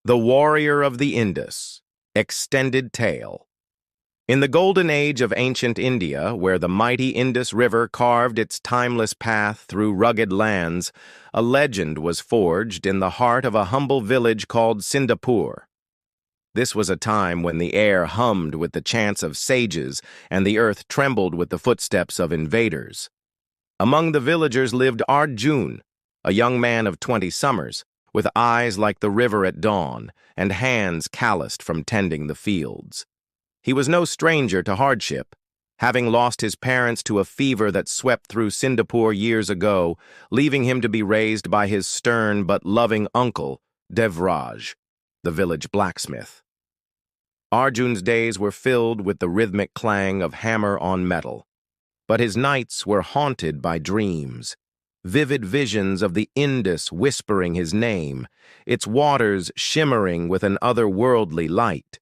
The Warrior of the Indus, Extended Tale. In the golden age of ancient India, where the mighty Indus River carved its timeless path through rugged lands, a legend was forged in the heart of a humble village called Sindapur. This was a time when the air hummed with the chants of sages and the earth trembled with the footsteps of invaders. Among the villagers lived Arjun, a young man of 20 summers, with eyes like the river at dawn and hands calloused from tending the fields. He was no stranger to hardship, having lost his parents to a fever that swept through Sindapur years ago, leaving him to be raised by his stern but loving uncle, Devraj, the village blacksmith. Arjun's days were filled with the rhythmic clang of hammer on metal, but his nights were haunted by dreams. Vivid visions of the Indus whispering his name, its waters shimmering with an otherworldly light.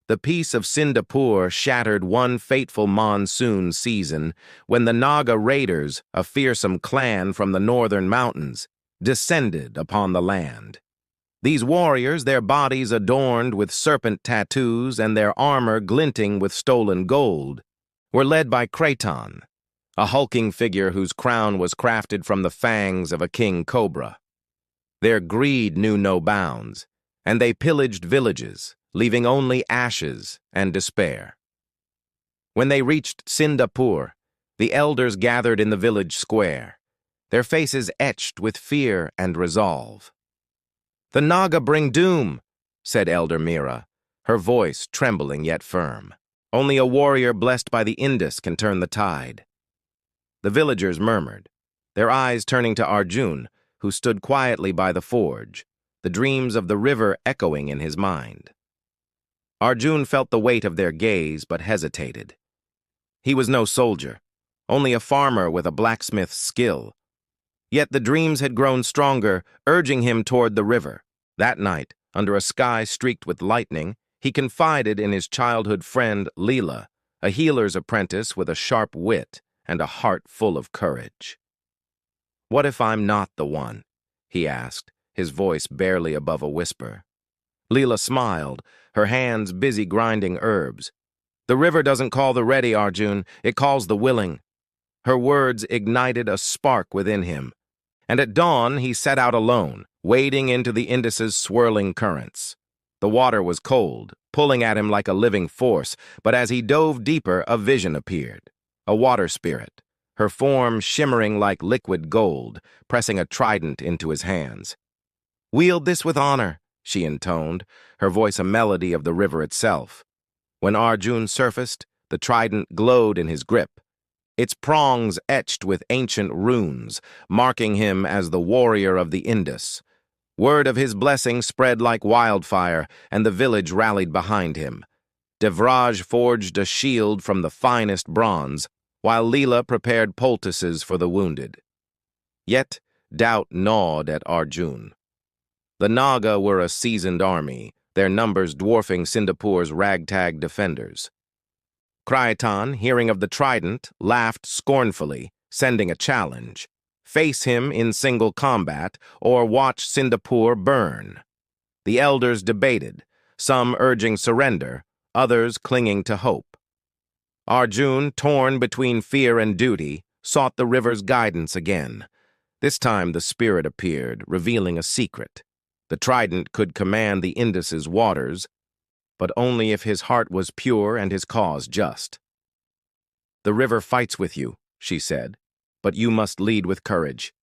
The peace of Sindapur shattered one fateful monsoon season when the Naga raiders, a fearsome clan from the northern mountains, descended upon the land. These warriors, their bodies adorned with serpent tattoos and their armor glinting with stolen gold, were led by Kraton, a hulking figure whose crown was crafted from the fangs of a king cobra. Their greed knew no bounds, and they pillaged villages, leaving only ashes and despair. When they reached Sindapur, the elders gathered in the village square, their faces etched with fear and resolve. "The Naga bring doom," said Elder Mira, her voice trembling yet firm. "Only a warrior blessed by the Indus can turn the tide." The villagers murmured, their eyes turning to Arjun, who stood quietly by the forge, the dreams of the river echoing in his mind. Arjun felt the weight of their gaze but hesitated. He was no soldier, only a farmer with a blacksmith's skill. Yet the dreams had grown stronger, urging him toward the river. That night, under a sky streaked with lightning, he confided in his childhood friend Leela, a healer's apprentice with a sharp wit and a heart full of courage. "What if I'm not the one?" he asked, his voice barely above a whisper. Leela smiled, her hands busy grinding herbs. "The river doesn't call the ready, Arjun, it calls the willing." Her words ignited a spark within him, and at dawn he set out alone, wading into the Indus's swirling currents. The water was cold, pulling at him like a living force, but as he dove deeper, a vision appeared. A water spirit, her form shimmering like liquid gold, pressing a trident into his hands. "Wield this with honor," she intoned, her voice a melody of the river itself. When Arjun surfaced, the trident glowed in his grip, its prongs etched with ancient runes, marking him as the warrior of the Indus. Word of his blessing spread like wildfire, and the village rallied behind him. Devraj forged a shield from the finest bronze, while Leela prepared poultices for the wounded. Yet doubt gnawed at Arjun. The Naga were a seasoned army, their numbers dwarfing Sindapur's ragtag defenders. Kraton, hearing of the trident, laughed scornfully, sending a challenge: face him in single combat or watch Sindapur burn. The elders debated, some urging surrender, others clinging to hope. Arjun, torn between fear and duty, sought the river's guidance again. This time the spirit appeared, revealing a secret. The trident could command the Indus's waters, but only if his heart was pure and his cause just. "The river fights with you," she said, "but you must lead with courage."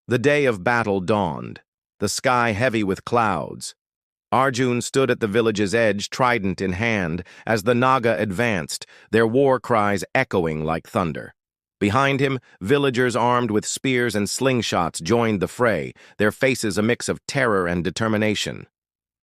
The day of battle dawned, the sky heavy with clouds. Arjun stood at the village's edge, trident in hand, as the Naga advanced, their war cries echoing like thunder. Behind him, villagers armed with spears and slingshots joined the fray, their faces a mix of terror and determination.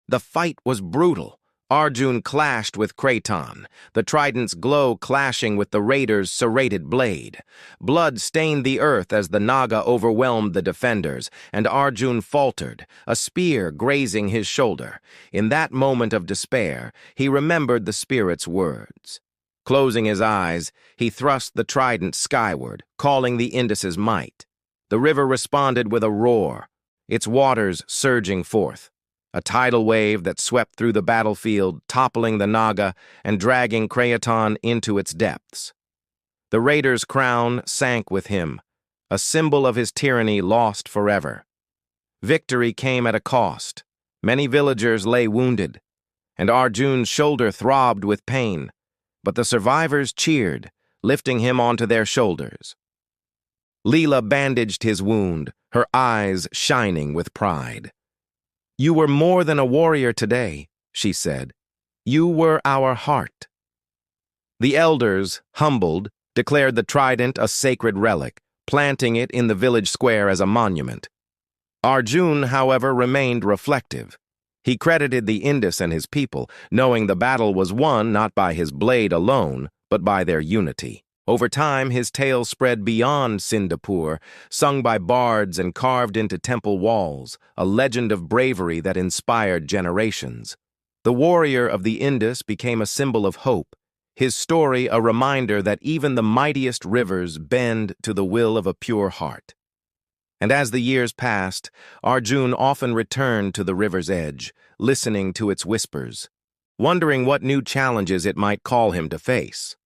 The fight was brutal. Arjun clashed with Kraton, the trident's glow clashing with the raider's serrated blade. Blood stained the earth as the Naga overwhelmed the defenders, and Arjun faltered, a spear grazing his shoulder. In that moment of despair, he remembered the spirit's words. Closing his eyes, he thrust the trident skyward, calling the Indus's might. The river responded with a roar, its waters surging forth. a tidal wave that swept through the battlefield, toppling the Naga and dragging Craton into its depths. The raider's crown sank with him, a symbol of his tyranny lost forever. Victory came at a cost. Many villagers lay wounded, and Arjun's shoulder throbbed with pain, but the survivors cheered, lifting him onto their shoulders. Leela bandaged his wound, her eyes shining with pride. "You were more than a warrior today," she said. "You were our heart." The elders, humbled, declared the trident a sacred relic, planting it in the village square as a monument. Arjun, however, remained reflective. He credited the Indus and his people, knowing the battle was won not by his blade alone, but by their unity. Over time, his tale spread beyond Sindapur, sung by bards and carved into temple walls, a legend of bravery that inspired generations. The warrior of the Indus became a symbol of hope, his story a reminder that even the mightiest rivers bend to the will of a pure heart. And as the years passed, Arjun often returned to the river's edge, listening to its whispers, wondering what new challenges it might call him to face.